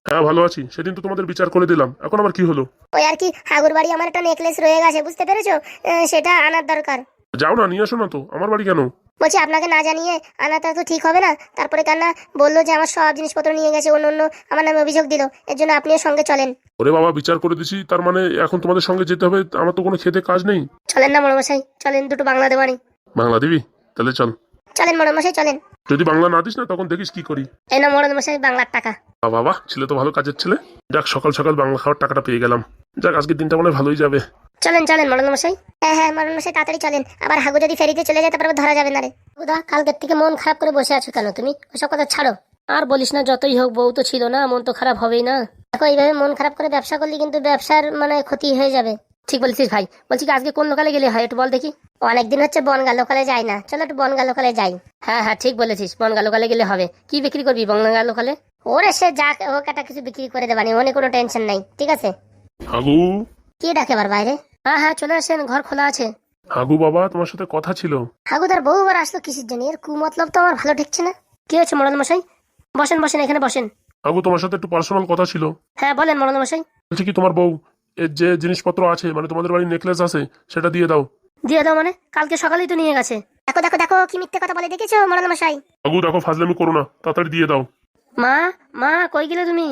হ্যাঁ ভালো আছি, সেদিন তো তোমাদের বিচার করে দিলাম, এখন আবার কি হলো? ওই আর কি, হাগুর বাড়ি আমার একটা নেকলেস রয়ে গেছে, বুঝতে পেরেছো? সেটা আনার দরকার। যাও না, নিয়ে আসো না তো, আমার বাড়ি কেন? বলছি আপনাকে না জানিয়ে আনাটা তো ঠিক হবে না। তারপরে কান্না বললো যে আমার সব জিনিসপত্র নিয়ে গেছে, অন্য অন্য আমার নামে অভিযোগ দিল। এর জন্য আপনিও সঙ্গে চলেন। ওরে বাবা, বিচার করে দিছি তার মানে এখন তোমাদের সঙ্গে যেতে হবে? আমার তো কোনো খেতে কাজ নেই। চলেন না মশাই, চলেন, দুটো বাংলা দেওয়ানি। বাংলা দিবি? তাহলে চল। চলেন মশাই, চলেন। যদি বাংলা না দিস না তখন দেখিস কি করি। এই না মশাই, বাংলার টাকা। বাবা, ছেলে তো ভালো কাজের ছেলে। যাক, সকাল সকাল বাংলা খাওয়ার টাকাটা পেয়ে গেলাম। যাক, আজকের দিনটা মনে হয় ভালোই যাবে। চলেন চলেন মশাই। হ্যাঁ হ্যাঁ মশাই, তাড়াতাড়ি চলেন। আবার হাগু যদি ফেরিতে চলে যায় তারপরে ধরা যাবে না রে। বুধা, কালকের থেকে মন খারাপ করে বসে আছো কেন তুমি? ওসব কথা ছাড়ো। আর বলিস না, যতই হোক বউ তো ছিল না, মন তো খারাপ হবেই না। দেখো, এইভাবে মন খারাপ করে ব্যবসা করলে কিন্তু ব্যবসার মানে ক্ষতি হয়ে যাবে। ঠিক বলেছিস ভাই। বলছি কি, আজকে কোন লোকালে গেলে হয় একটু বল দেখি। অনেকদিন হচ্ছে বনগা লোকালে যাই না, চলো একটু বনগা লোকালে যাই। হ্যাঁ হ্যাঁ ঠিক বলেছিস, বনগা লোকালে গেলে হবে। কি বিক্রি করবি বনগা লোকালে? ওরে সে যা হোক, একটা কিছু বিক্রি করে দেবানি, মনে কোনো টেনশন নাই, ঠিক আছে? হাগু। কি ডাকে আবার বাইরে? হ্যাঁ হ্যাঁ চলে আসেন, ঘর খোলা আছে। হাগু বাবা, তোমার সাথে কথা ছিল। হাগুদার বউ আবার আসলো কিসের জন্য? এর কুমতলব তো আমার ভালো ঠেকছে না। কি হয়েছে মরণ মশাই? বসেন বসেন, এখানে বসেন। হাগু, তোমার সাথে একটু পার্সোনাল কথা ছিল। হ্যাঁ বলেন মরণ মশাই। বলছি কি, তোমার বউ এর যে জিনিসপত্র আছে, মানে তোমাদের বাড়ির নেকলেস আছে, সেটা দিয়ে দাও। দিয়ে দাও মানে? কালকে সকালেই তো নিয়ে গেছে। দেখো দেখো দেখো, কি মিথ্যে কথা বলে দেখেছো মরণ মশাই? হাগু দেখো, ফাজলামি করো না, তাড়াতাড়ি দিয়ে দাও। মা, মা কই গেলে তুমি?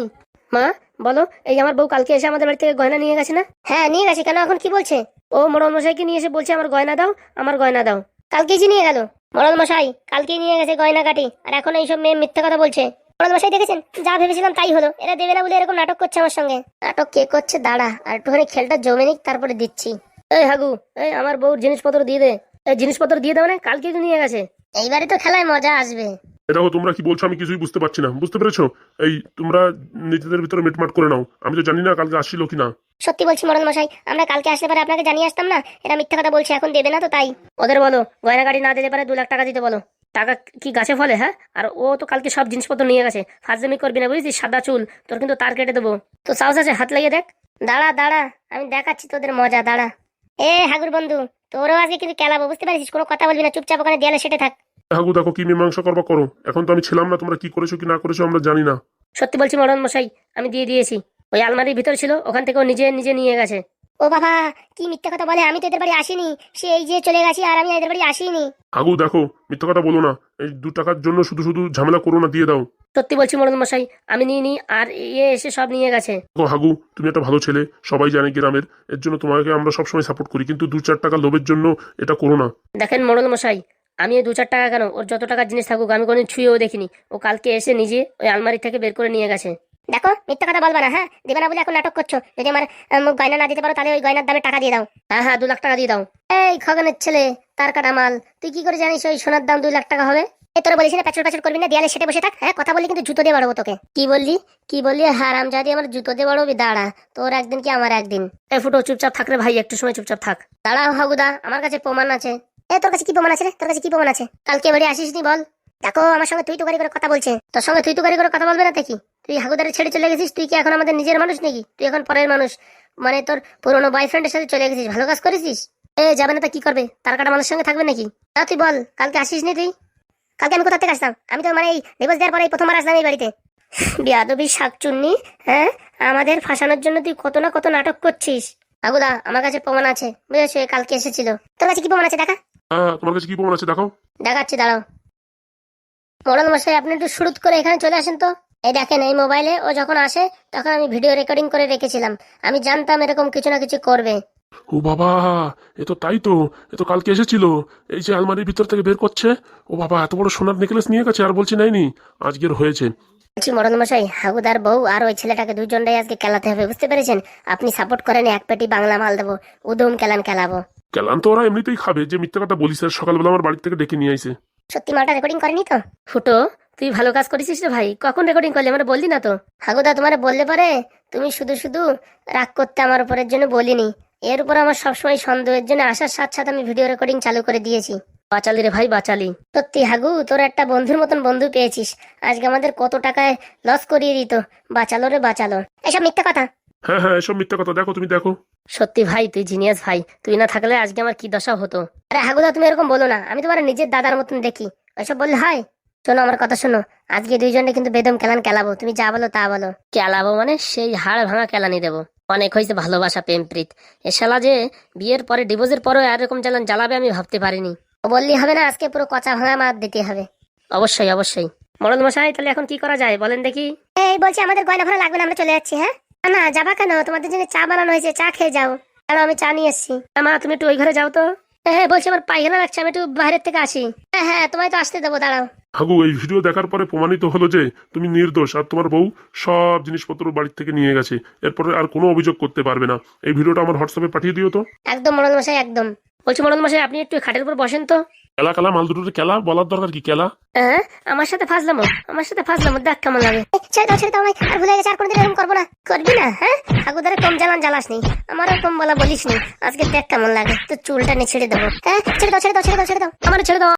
মা, বলো, এই আমার বউ কালকে এসে আমাদের বাড়ি থেকে গয়না নিয়ে গেছে না? হ্যাঁ নিয়ে গেছে, কেন এখন কি বলছে? ও মরণ মশাইকে নিয়ে এসে বলছে আমার গয়না দাও, আমার গয়না দাও। কালকেই যে নিয়ে গেল মরণ মশাই, কালকেই নিয়ে গেছে গয়না কাটি, আর এখন এইসব মেয়ে মিথ্যে কথা বলছে। মরণ মশাই দেখেছেন, যা ভেবেছিলাম তাই হলো। এরা দেবে না বলে এরকম নাটক করছে আমার সঙ্গে। নাটক কে করছে দাঁড়া, আর একটুখানি খেলটা জমে নিক, তারপরে দিচ্ছি। এই হাগু, এই আমার বউর জিনিসপত্র দিয়ে দে। এই জিনিসপত্র দিয়ে দেবে না? কালকেই তো নিয়ে গেছে। এইবারে তো খেলায় মজা আসবে। এ দেখো, তোমরা কি বলছো আমি কিছুই বুঝতে পারছি না, বুঝতে পেরেছো? এই তোমরা নিজেদের ভিতরে মিটমাট করে নাও, আমি তো জানি না কালকে আসছিল কিনা। সত্যি বলছি মরণ মশাই, আমরা কালকে আসলে পরে আপনাকে জানিয়ে আসতাম না। এরা মিথ্যা কথা বলছে, এখন দেবে না তো তাই। ওদের বলো গয়না গাড়ি না দিলে পারে 2 লাখ টাকা দিতে বলো। টাকা কি গাছে ফলে? হ্যাঁ, আর ও তো কালকে সব জিনিসপত্র নিয়ে গেছে। ফাজলামি করবি না বুঝেছিস? সাদা চুল, তোর কিন্তু তার কেটে দেবো। তো সাহস আছে, হাত লাগিয়ে দেখ। দাঁড়া দাঁড়া, আমি দেখাচ্ছি তোদের মজা, দাঁড়া। এ হাগুর বন্ধু, তোরও আজকে কিন্তু খেলাবো, বুঝতে পারছিস? কোনো কথা বলবি না, চুপচাপ ওখানে দেয়ালে সেটে থাক। হাগু দেখো, কি মীমাংসা করবা করো, এখন তো আমি ছিলাম না, তোমরা কি করেছো কি না করেছো আমরা জানি না। সত্যি বলছি মরণ মশাই, আমি দিয়ে দিয়েছি। ওই আলমারির ভিতর ছিল, ওখান থেকে ও নিজে নিজে নিয়ে গেছে। ও বাবা, কি মিথ্যা কথা বলে! আমি তো এদের বাড়ি আসিনি, সে এই যে চলে গেছি, আর আমি এদের বাড়ি আসিনি। হাগু দেখো, মিথ্যা কথা বলো না, এই 2 টাকার জন্য শুধু শুধু ঝামেলা করো না, দিয়ে দাও। সত্যি বলছি মরণ মশাই, আমি নিয়ে নি, আর ইয়ে এসে সব নিয়ে গেছে। দেখো হাগু, তুমি একটা ভালো ছেলে, সবাই জানে গ্রামের, এর জন্য তোমাকে আমরা সবসময় সাপোর্ট করি, কিন্তু 2-4 টাকা লোভের জন্য এটা করো না। দেখেন মরণ মশাই, আমি ওই 2-4 টাকা কেন, ওর যত টাকার জিনিস থাকুক আমি কোনোদিন ছুঁয়েও দেখিনি। ও কালকে এসে নিজে ওই আলমারি থেকে বের করে নিয়ে গেছে। দেখো, মিথ্যা কথা বলবা না, হ্যাঁ? দেবে না বলে এখন নাটক করছো। যদি আমার গয়না না দিতে পারো, তাহলে ওই গয়নার দামে টাকা দিয়ে দাও। হ্যাঁ হ্যাঁ, 2 লাখ টাকা দিয়ে দাও। এই খগনের ছেলে, তার কাটা মাল, তুই কি করে জানিস ওই সোনার দাম 2 লাখ টাকা হবে? এ তোরা বলিস না প্যাচর প্যাচর করবি না, দেয়ালে সেটে বসে থাক। হ্যাঁ, কথা বললি কিন্তু জুতো দিয়ে বাড়বো তোকে। কি বললি? কি বললি? হারামজাদি, আমার জুতো দিয়ে বাড়বি? দাঁড়া, তোর একদিন কি আমার একদিন। এ ফুটো, চুপচাপ থাক রে ভাই, একটু সময় চুপচাপ থাক। দাঁড়াও হাগুদা, আমার কাছে প্রমাণ আছে। এ তোর কাছে কি প্রমাণ আছে রে? তোর কাছে কি প্রমাণ আছে? কালকে বাড়ি আসিসনি বল? দেখো, আমার সঙ্গে তুই তুকারি করে কথা বলছে। তোর সঙ্গে তুই তুকারি করে কথা বলবে না দেখি? তুই হাগুদারে ছেড়ে চলে গেছিস, তুই কি এখন আমাদের নিজের মানুষ নাকি? তুই এখন পরের মানুষ, মানে তোর পুরোনো বয়ফ্রেন্ডের সাথে চলে গেছিস। ভালো কাজ করেছিস। এ যাবে না তা কি করবে? তার কাটা মানুষের সঙ্গে থাকবে নাকি? না তুই বল, কালকে আসিসনি তুই? কালকে আমি কোথা থেকে আসতাম? আমি তো মানে এই ডিভোর্স দেওয়ার পরে এই প্রথমবার আসলাম এই বাড়িতে। বিয়াদবি শাকচুন্নি, হ্যাঁ? আমাদের ফাঁসানোর জন্য তুই কত না কত নাটক করছিস। হাগুদা, আমার কাছে প্রমাণ আছে, বুঝেছো? এ কালকে এসেছিল। তোর কাছে কি প্রমাণ আছে দেখা? হ্যাঁ, তোমার কাছে কি প্রমাণ আছে দেখাও। দেখাচ্ছি, দাঁড়াও। মোড়ল মশাই, আপনি একটু শুরুত করে এখানে চলে আসেন তো। এই দেখেন, এই মোবাইলে ও যখন আসে তখন আমি ভিডিও রেকর্ডিং করে রেখেছিলাম। আমি জানতাম এরকম কিছু না কিছু করবে। ও বাবা, এ তো তাই তো, এ তো কালকে এসেছিল, এই যে আলমারির ভিতর থেকে বের করছে। ও বাবা, এত বড় সোনার নেকলেস নিয়ে গেছে আর বলছি নাইনি, আজকের হয়েছে। বলছি মোড়ল মশাই, হাগুদার বউ আর ওই ছেলেটাকে দুজনটাই আজকে খেলাতে হবে, বুঝতে পেরেছেন? আপনি সাপোর্ট করেন, এক পেটি বাংলা মাল দেবো, উদম কেলান খেলাবো। কেলান তো ওরা এমনিতেই খাবে, যে মিথ্যা কথা বলিস, আর সকালবেলা আমার বাড়ি থেকে ডেকে নিয়ে আইছে। সত্যি মালটা রেকর্ডিং করেনি তো? ফুটো, তুই ভালো কাজ করেছিস রে ভাই। কখন রেকর্ডিং করলি, আমার বললি না তো? হাগুদা, তোমার বললে পারে? তুমি শুধু শুধু রাগ করতে আমার উপরের জন্য বলিনি। এর উপর আমার সবসময় সন্দেহের জন্য আসার সাথে সাথে আমি ভিডিও রেকর্ডিং চালু করে দিয়েছি। বাঁচালি রে ভাই, বাঁচালি। সত্যি হাগু, তোর একটা বন্ধুর মতন বন্ধু পেয়েছিস। আজকে আমাদের কত টাকায় লস করিয়ে দিত। বাঁচালো রে বাঁচালো। এসব মিথ্যা কথা। হ্যাঁ হ্যাঁ, এসব মিথ্যা কথা, দেখো তুমি দেখো। সত্যি ভাই, তুই জিনিয়াস ভাই। তুই না থাকলে আজকে আমার কি দশা হতো। আরে হাগুদা, তুমি এরকম বলো না, আমি তোমার নিজের দাদার মতন দেখি। ওইসব বললে হয়? শোনো আমার কথা শোনো, আজকে দুইজনে কিন্তু বেদম কেলান কেলাবো, তুমি যা বলো তা বলো। কেলাবো মানে সেই হাড় ভাঙা কেলানি দেবো। অনেক হয়েছে ভালোবাসা প্রেম প্রীত, এ শালা যে বিয়ের পরে ডিভোর্সের পরেও এরকম জ্বালান জ্বালাবে আমি ভাবতে পারিনি। ও বললি হবে না, আজকে পুরো কচা ভাঙা মার দিতে হবে। অবশ্যই অবশ্যই। মরণ মশাই তাহলে এখন কি করা যায় বলেন দেখি। এই বলছি আমাদের গয়না ভাড়া লাগবে না, আমরা চলে যাচ্ছি। হ্যাঁ না যাবা কেন, তোমাদের জন্য চা বানানো হয়েছে, চা খেয়ে যাও। দাঁড়াও আমি চা নিয়ে এসছি। মা তুমি একটু ওই ঘরে যাও তো। হ্যাঁ বলছি আমার পায়খানা লাগছে, আমি একটু বাইরের থেকে আসি। হ্যাঁ হ্যাঁ তোমায় তো আসতে দেবো, দাঁড়াও। হাগু, এই ভিডিও দেখার পরে প্রমাণিত হলো যে তুমি নির্দোষ আর তোমার বউ সব জিনিসপত্র বাড়ির থেকে নিয়ে গেছে। এরপরে আর কোনো অভিযোগ করতে পারবে না। এই ভিডিওটা আমার হোয়াটসঅ্যাপে পাঠিয়ে দিও তো। একদম মরণ মশাই একদম। বলছি মরণ মশাই আপনি একটু খাটের উপর বসেন তো। কেলা কেলা মাল দুটোর কেলা বলার দরকার কি কেলা? হ্যাঁ আমার সাথে ফাজলামো, আমার সাথে ফাজলামো, দেখ কেমন লাগে। ছেড়ে দাও ছেড়ে দাও, আমি আর ভুলে গেছি, আর কোনোদিন এরকম করবো না। করবি না? হ্যাঁ ঠাকুরদারে কম জ্বালান জ্বালাস নি, আমারও কম বলা বলিস নি। আজকে দেখ কেমন লাগে, তো চুলটা নিয়ে ছেড়ে দেবো। হ্যাঁ ছেড়ে দাও ছেড়ে দাও ছেড়ে দাও ছেড়ে দাও, আমার ছেড়ে দাও।